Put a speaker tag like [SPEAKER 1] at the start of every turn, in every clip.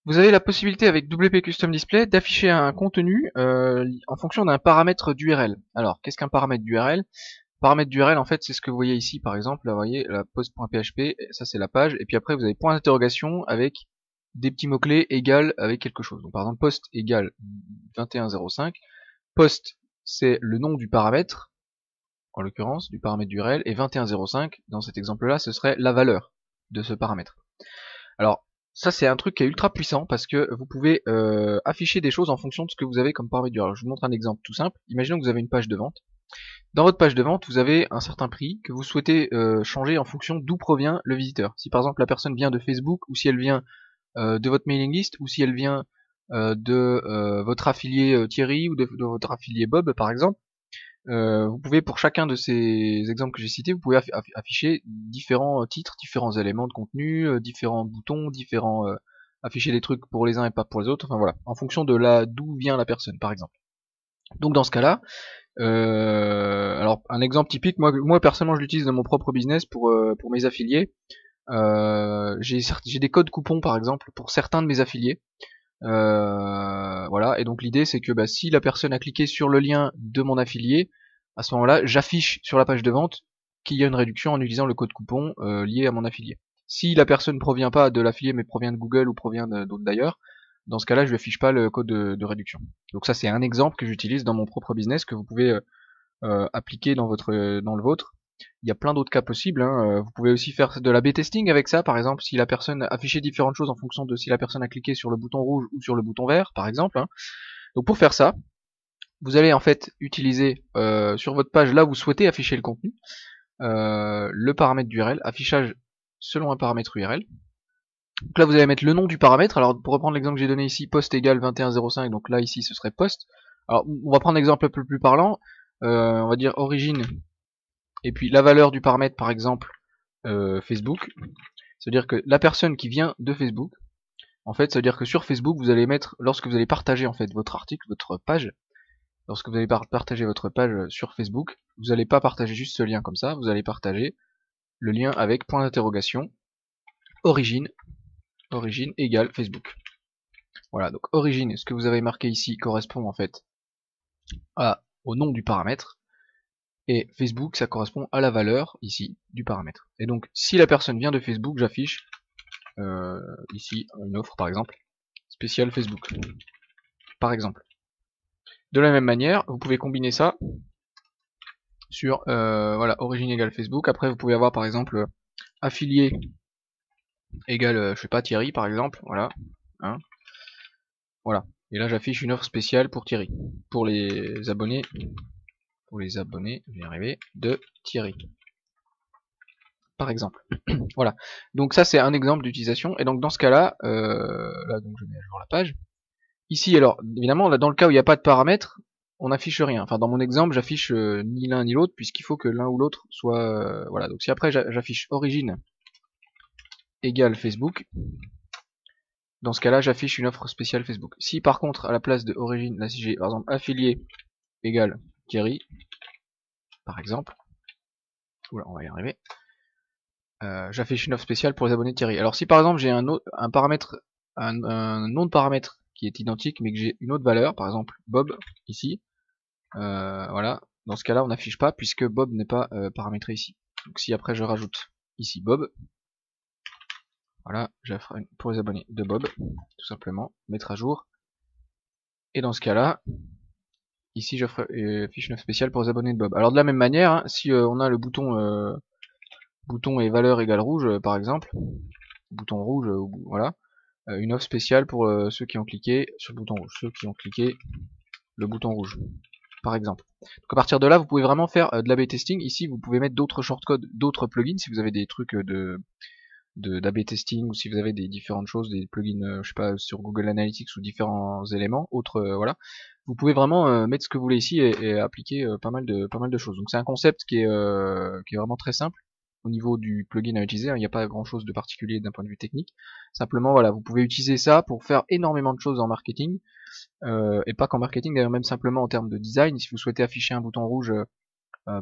[SPEAKER 1] Vous avez la possibilité avec WP Custom Display d'afficher un contenu en fonction d'un paramètre d'URL. Alors, qu'est-ce qu'un paramètre d'URL? Paramètre d'URL, en fait, c'est ce que vous voyez ici, par exemple. Là, vous voyez, la post.php, ça c'est la page, et puis après vous avez point d'interrogation avec des petits mots-clés égal avec quelque chose. Donc par exemple, post égale 2105. Post, c'est le nom du paramètre, en l'occurrence, du paramètre d'URL, et 2105, dans cet exemple-là, ce serait la valeur de ce paramètre. Alors, ça c'est un truc qui est ultra puissant parce que vous pouvez afficher des choses en fonction de ce que vous avez comme paramètre d'URL. Alors, je vous montre un exemple tout simple. Imaginons que vous avez une page de vente. Dans votre page de vente, vous avez un certain prix que vous souhaitez changer en fonction d'où provient le visiteur. Si par exemple la personne vient de Facebook, ou si elle vient de votre mailing list, ou si elle vient de votre affilié Thierry, ou de votre affilié Bob par exemple, vous pouvez pour chacun de ces exemples que j'ai cités, vous pouvez afficher différents titres, différents éléments de contenu, différents boutons, afficher des trucs pour les uns et pas pour les autres, enfin voilà, en fonction de d'où vient la personne par exemple. Donc dans ce cas-là, alors un exemple typique, moi personnellement je l'utilise dans mon propre business pour mes affiliés. J'ai des codes coupons par exemple pour certains de mes affiliés. Voilà, et donc l'idée c'est que si la personne a cliqué sur le lien de mon affilié, à ce moment-là, j'affiche sur la page de vente qu'il y a une réduction en utilisant le code coupon lié à mon affilié. Si la personne ne provient pas de l'affilié mais provient de Google ou provient d'autres d'ailleurs, dans ce cas-là, je lui affiche pas le code de réduction. Donc ça c'est un exemple que j'utilise dans mon propre business que vous pouvez appliquer dans le vôtre. Il y a plein d'autres cas possibles, hein. Vous pouvez aussi faire de l'A/B testing avec ça, par exemple, si la personne affichait différentes choses en fonction de si la personne a cliqué sur le bouton rouge ou sur le bouton vert, par exemple, hein. Donc pour faire ça, vous allez en fait utiliser sur votre page là où vous souhaitez afficher le contenu, le paramètre d'URL, affichage selon un paramètre URL. Donc là vous allez mettre le nom du paramètre. Alors pour reprendre l'exemple que j'ai donné ici, post égale 2105, donc là ici ce serait post. Alors on va prendre l'exemple un peu plus parlant, on va dire origine et puis la valeur du paramètre par exemple Facebook. C'est-à-dire que la personne qui vient de Facebook, en fait, ça veut dire que sur Facebook, vous allez mettre, lorsque vous allez partager en fait votre article, votre page, lorsque vous allez partager votre page sur Facebook, vous n'allez pas partager juste ce lien comme ça, vous allez partager le lien avec point d'interrogation, origine, origine égale Facebook. Voilà, donc origine, ce que vous avez marqué ici correspond en fait au nom du paramètre, et Facebook, ça correspond à la valeur ici du paramètre. Et donc, si la personne vient de Facebook, j'affiche ici une offre par exemple spéciale Facebook, par exemple. De la même manière, vous pouvez combiner ça sur voilà, origine égale Facebook. Après, vous pouvez avoir par exemple affilié égale, je sais pas, Thierry par exemple. Voilà, hein, voilà. Et là, j'affiche une offre spéciale pour Thierry, pour les abonnés, je vais y arriver, de Thierry, par exemple. Voilà. Donc ça, c'est un exemple d'utilisation. Et donc dans ce cas-là, là donc je mets à jour la page. Ici, alors, évidemment, là, dans le cas où il n'y a pas de paramètres, on n'affiche rien. Enfin, dans mon exemple, j'affiche ni l'un ni l'autre, puisqu'il faut que l'un ou l'autre soit... voilà, donc si après j'affiche origine égale Facebook, dans ce cas-là, j'affiche une offre spéciale Facebook. Si par contre, à la place de origine, là, si j'ai par exemple affilié égale Thierry, par exemple, oula, on va y arriver, j'affiche une offre spéciale pour les abonnés de Thierry. Alors si par exemple j'ai un paramètre, un nom de paramètre qui est identique, mais que j'ai une autre valeur, par exemple Bob, ici, voilà, dans ce cas-là on n'affiche pas puisque Bob n'est pas paramétré ici. Donc si après je rajoute ici Bob, voilà, j'offre pour les abonnés de Bob, tout simplement, mettre à jour. Et dans ce cas-là, ici j'offre fiche 9 spéciale pour les abonnés de Bob. Alors de la même manière, hein, si on a le bouton et valeur égale rouge, par exemple, bouton rouge, voilà, une offre spéciale pour ceux qui ont cliqué sur le bouton rouge, ceux qui ont cliqué le bouton rouge, par exemple. Donc à partir de là, vous pouvez vraiment faire de l'A/B testing. Ici, vous pouvez mettre d'autres shortcodes, d'autres plugins, si vous avez des trucs d'A/B testing, ou si vous avez des différentes choses, des plugins, je sais pas, sur Google Analytics ou différents éléments, autres, voilà. Vous pouvez vraiment mettre ce que vous voulez ici et appliquer pas mal de choses. Donc c'est un concept qui est vraiment très simple au niveau du plugin à utiliser, hein. Il n'y a pas grand chose de particulier d'un point de vue technique. Simplement, voilà, vous pouvez utiliser ça pour faire énormément de choses en marketing, et pas qu'en marketing, d'ailleurs même simplement en termes de design. Si vous souhaitez afficher un bouton rouge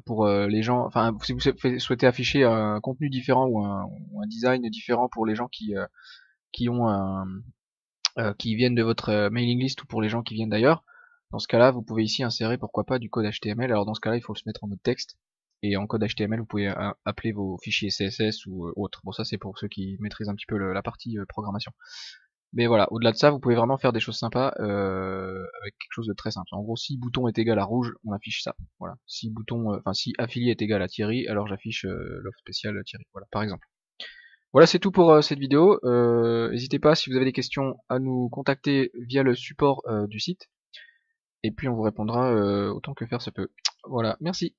[SPEAKER 1] pour les gens, enfin si vous souhaitez afficher un contenu différent ou un design différent pour les gens qui ont qui viennent de votre mailing list ou pour les gens qui viennent d'ailleurs. Dans ce cas-là, vous pouvez ici insérer pourquoi pas du code HTML. Alors dans ce cas-là, il faut se mettre en mode texte. Et en code HTML, vous pouvez appeler vos fichiers CSS ou autres. Bon, ça c'est pour ceux qui maîtrisent un petit peu la partie programmation. Mais voilà, au-delà de ça, vous pouvez vraiment faire des choses sympas avec quelque chose de très simple. En gros, si bouton est égal à rouge, on affiche ça. Voilà. Si bouton, enfin si affilié est égal à Thierry, alors j'affiche l'offre spéciale Thierry. Voilà, par exemple. Voilà, c'est tout pour cette vidéo. N'hésitez pas, si vous avez des questions, à nous contacter via le support du site. Et puis on vous répondra autant que faire se peut. Voilà, merci.